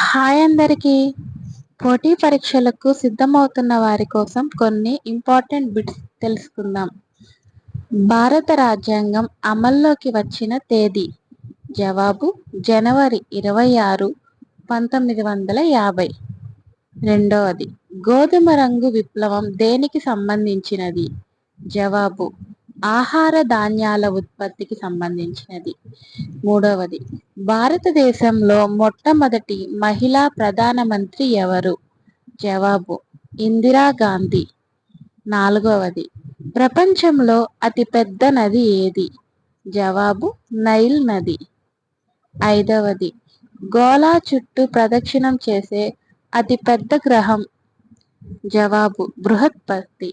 Hi అందరికీ! పోటీ పరీక్షలకు సిద్ధమవుతున్న వారి కోసం కొన్ని ఇంపార్టెంట్ బిట్స్ తెలుసుకుందాం. భారత రాజ్యాంగం అమల్లోకి వచ్చిన తేదీ? జవాబు జనవరి 26, 1950. రెండవది, గోధుమ రంగు విప్లవం దేనికి సంబంధించినది? జవాబు ఆహార ధాన్యాల ఉత్పత్తికి సంబంధించినది. మూడవది, భారతదేశంలో మొట్టమొదటి మహిళా ప్రధానమంత్రి ఎవరు? జవాబు ఇందిరాగాంధీ. నాలుగవది, ప్రపంచంలో అతిపెద్ద నది ఏది? జవాబు నైల్ నది. ఐదవది, గోళా చుట్టూ ప్రదక్షిణం చేసే అతిపెద్ద గ్రహం? జవాబు బృహస్పతి.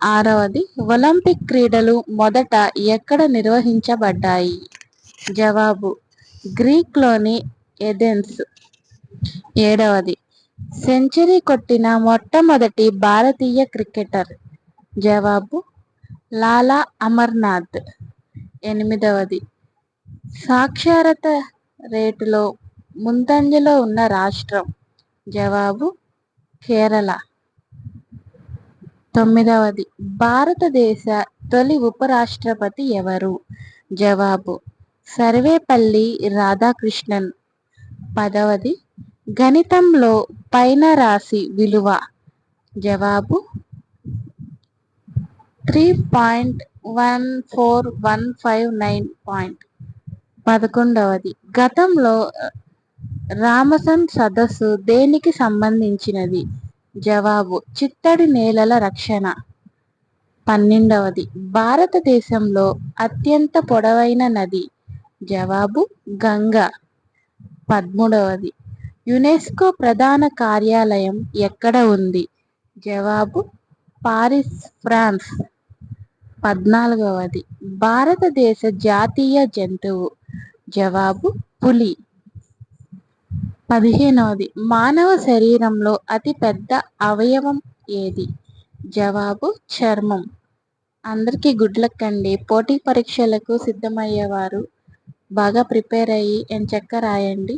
ఆరవది, ఒలింపిక్ క్రీడలు మొదట ఎక్కడ నిర్వహించబడ్డాయి? జవాబు గ్రీక్లోని ఏథెన్స్. ఏడవది, సెంచరీ కొట్టిన మొట్టమొదటి భారతీయ క్రికెటర్? జవాబు లాలా అమర్నాథ్. ఎనిమిదవది, సాక్షరత రేటులో ముందంజలో ఉన్న రాష్ట్రం? జవాబు కేరళ. తొమ్మిదవది, భారతదేశ తొలి ఉపరాష్ట్రపతి ఎవరు? జవాబు సర్వేపల్లి రాధాకృష్ణన్. పదవది, గణితంలో పైన రాశి విలువ? జవాబు 3.14159. 11వది, గతంలో రామసన్ సదస్సు దేనికి సంబంధించినది? జవాబు చిత్తడి నేలల రక్షణ. 12వది, భారతదేశంలో అత్యంత పొడవైన నది? జవాబు గంగా. 13వది, యునెస్కో ప్రధాన కార్యాలయం ఎక్కడ ఉంది? జవాబు పారిస్, ఫ్రాన్స్. 14వది, భారతదేశ జాతీయ జంతువు? జవాబు పులి. 15వది, మానవ శరీరంలో అతి పెద్ద అవయవం ఏది? జవాబు చర్మం. అందరికీ గుడ్ లక్ అండి. పోటీ పరీక్షలకు సిద్ధమయ్యేవారు బాగా ప్రిపేర్ అయ్యి ఎంచక్కా రాయండి.